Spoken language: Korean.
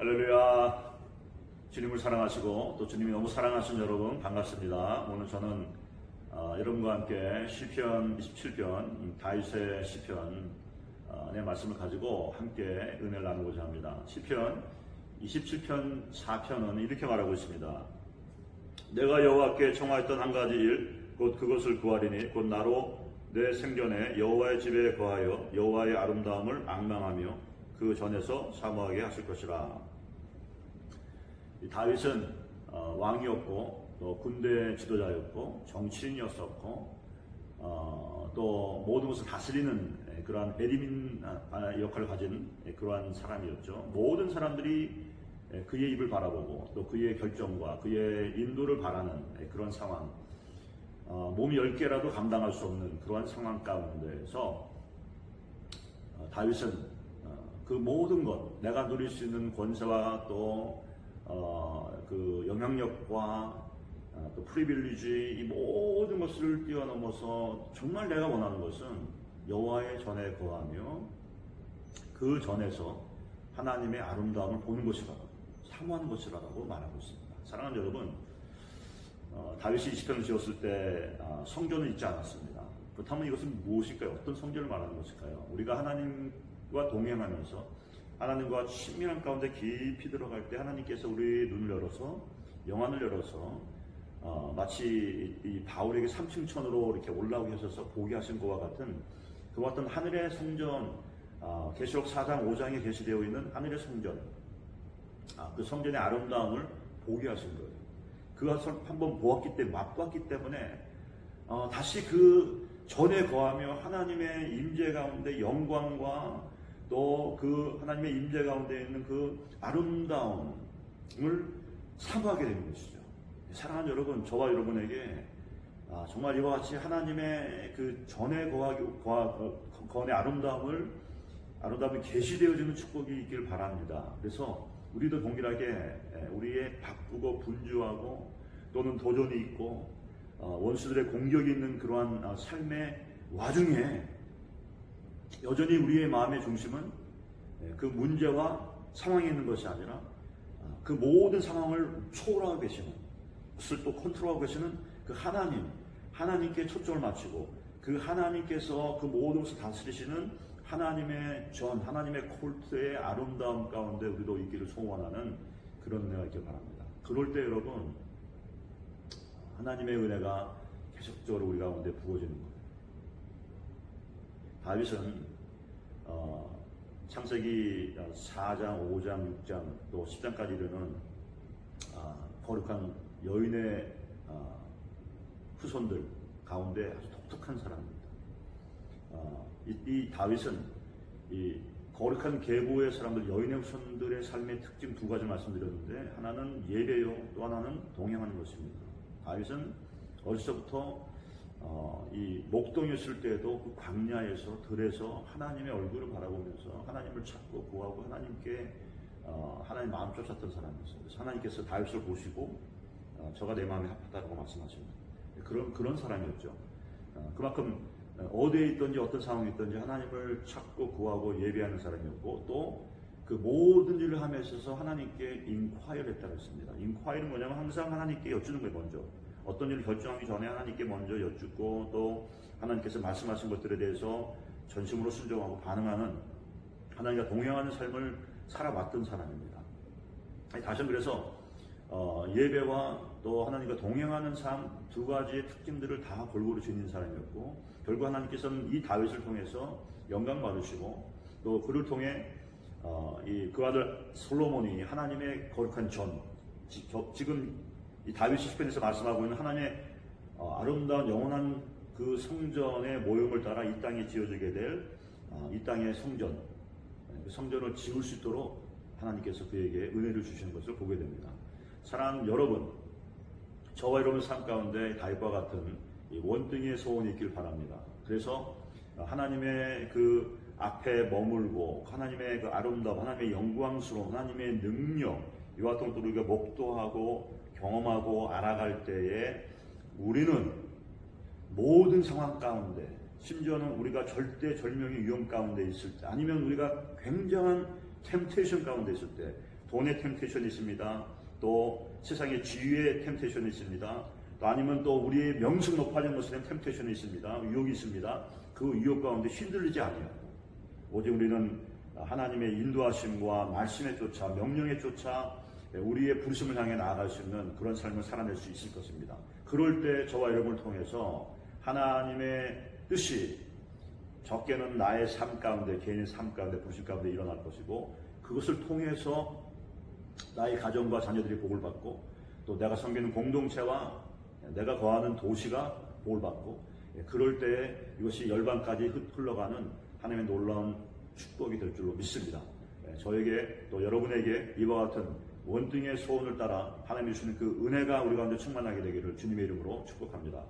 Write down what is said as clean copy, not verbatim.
할렐루야. 주님을 사랑하시고 또 주님이 너무 사랑하신 여러분 반갑습니다. 오늘 저는 여러분과 함께 시편 27편 다윗의 시편의 말씀을 가지고 함께 은혜를 나누고자 합니다. 시편 27편 4편은 이렇게 말하고 있습니다. 내가 여호와께 청하였던 한 가지 일 곧 그것을 구하리니 곧 나로 내 생전에 여호와의 집에 거하여 여호와의 아름다움을 앙망하며 그 전에서 사모하게 하실 것이라. 다윗은 왕이었고 또 군대 지도자였고 정치인이었었고 또 모든 것을 다스리는 그러한 대리민 역할을 가진 그러한 사람이었죠. 모든 사람들이 그의 입을 바라보고 또 그의 결정과 그의 인도를 바라는 그런 상황, 몸이 10개라도 감당할 수 없는 그러한 상황 가운데서 다윗은 그 모든 것, 내가 누릴 수 있는 권세와 또 그 영향력과 또 프리빌리지, 이 모든 것을 뛰어넘어서 정말 내가 원하는 것은 여호와의 전에 거하며 그 전에서 하나님의 아름다움을 보는 것이라고, 사모하는 것이라고 말하고 있습니다. 사랑하는 여러분, 다윗이 20편을 지었을 때 성전은 있지 않았습니다. 그렇다면 이것은 무엇일까요? 어떤 성전을 말하는 것일까요? 우리가 하나님과 동행하면서 하나님과 친밀한 가운데 깊이 들어갈 때 하나님께서 우리의 눈을 열어서, 영안을 열어서 마치 이 바울에게 3층 천으로 이렇게 올라오게 하셔서 보게 하신 것과 같은 그와 같은 하늘의 성전, 계시록 4장 5장에 게시되어 있는 하늘의 성전, 그 성전의 아름다움을 보게 하신 거예요. 그것을 한번 보았기 때문에, 맛봤기 때문에 다시 그 전에 거하며 하나님의 임재 가운데 영광과 또 그 하나님의 임재 가운데 있는 그 아름다움을 사모하게 되는 것이죠. 사랑하는 여러분, 저와 여러분에게 정말 이와 같이 하나님의 그 전에 거하의 아름다움이 계시되어지는 축복이 있기를 바랍니다. 그래서 우리도 동일하게 우리의 바쁘고 분주하고 또는 도전이 있고 원수들의 공격이 있는 그러한 삶의 와중에 여전히 우리의 마음의 중심은 그 문제와 상황에 있는 것이 아니라 그 모든 상황을 초월하고 계시는, 그것을 또 컨트롤하고 계시는 그 하나님께 초점을 맞추고 그 하나님께서 그 모든 것을 다스리시는 하나님의 하나님의 콜트의 아름다움 가운데 우리도 있기를 소원하는 그런 은혜가 있길 바랍니다. 그럴 때 여러분, 하나님의 은혜가 계속적으로 우리 가운데 부어지는 거예요. 다윗은 창세기 4장, 5장, 6장 또 10장까지 이르는 거룩한 여인의 후손들 가운데 아주 독특한 사람입니다. 이 다윗은 이 거룩한 계보의 사람들, 여인의 후손들의 삶의 특징 두 가지 말씀드렸는데, 하나는 예배요, 또 하나는 동행하는 것입니다. 다윗은 어렸을 때부터 이 목동이었을 때에도 그 광야에서 들에서 하나님의 얼굴을 바라보면서 하나님을 찾고 구하고 하나님 마음 쫓았던 사람이었어요. 그래서 하나님께서 다윗을 보시고 저가 내 마음에 합하다고 말씀하십니다. 그런 사람이었죠. 그만큼 어디에 있든지 어떤 상황이 있든지 하나님을 찾고 구하고 예배하는 사람이었고, 또 그 모든 일을 함에 있어서 하나님께 인콰이어를 했다고 했습니다. 인콰이어는 뭐냐면 항상 하나님께 여쭈는 거예요. 먼저 어떤 일을 결정하기 전에 하나님께 먼저 여쭙고, 또 하나님께서 말씀하신 것들에 대해서 전심으로 순종하고 반응하는, 하나님과 동행하는 삶을 살아왔던 사람입니다. 다시 그래서 예배와 또 하나님과 동행하는 삶 두 가지의 특징들을 다 골고루 지닌 사람이었고, 결국 하나님께서는 이 다윗을 통해서 영광 받으시고, 또 그를 통해 그 아들 솔로몬이 하나님의 거룩한 지금 이 다윗 시편에서 말씀하고 있는 하나님의 아름다운 영원한 그 성전의 모형을 따라 이 땅에 지어지게 될 이 땅의 성전, 그 성전을 지을 수 있도록 하나님께서 그에게 은혜를 주시는 것을 보게 됩니다. 사랑하는 여러분, 저와 여러분의 삶 가운데 다윗과 같은 이 원등의 소원이 있길 바랍니다. 그래서 하나님의 그 앞에 머물고 하나님의 그 아름다움, 하나님의 영광스러움, 하나님의 능력, 이와 같은 것들을 우리가 목도하고 경험하고 알아갈 때에 우리는 모든 상황 가운데, 심지어는 우리가 절대절명의 위험 가운데 있을 때, 아니면 우리가 굉장한 템테이션 가운데 있을 때, 돈의 템테이션이 있습니다. 또 세상의 지위의 템테이션이 있습니다. 또 아니면 또 우리의 명성 높아지는 것에 대한 템테이션이 있습니다. 유혹이 있습니다. 그 유혹 가운데 흔들리지 아니하고 오직 우리는 하나님의 인도하심과 말씀에 쫓아 명령에 쫓아 우리의 부르심을 향해 나아갈 수 있는 그런 삶을 살아낼 수 있을 것입니다. 그럴 때 저와 여러분을 통해서 하나님의 뜻이 적게는 나의 삶 가운데, 개인의 삶 가운데, 부르심 가운데 일어날 것이고 그것을 통해서 나의 가정과 자녀들이 복을 받고 또 내가 섬기는 공동체와 내가 거하는 도시가 복을 받고 그럴 때 이것이 열방까지 흘러가는 하나님의 놀라운 축복이 될 줄로 믿습니다. 저에게 또 여러분에게 이와 같은 원등의 소원을 따라 하나님이 주시는 그 은혜가 우리 가운데 충만하게 되기를 주님의 이름으로 축복합니다.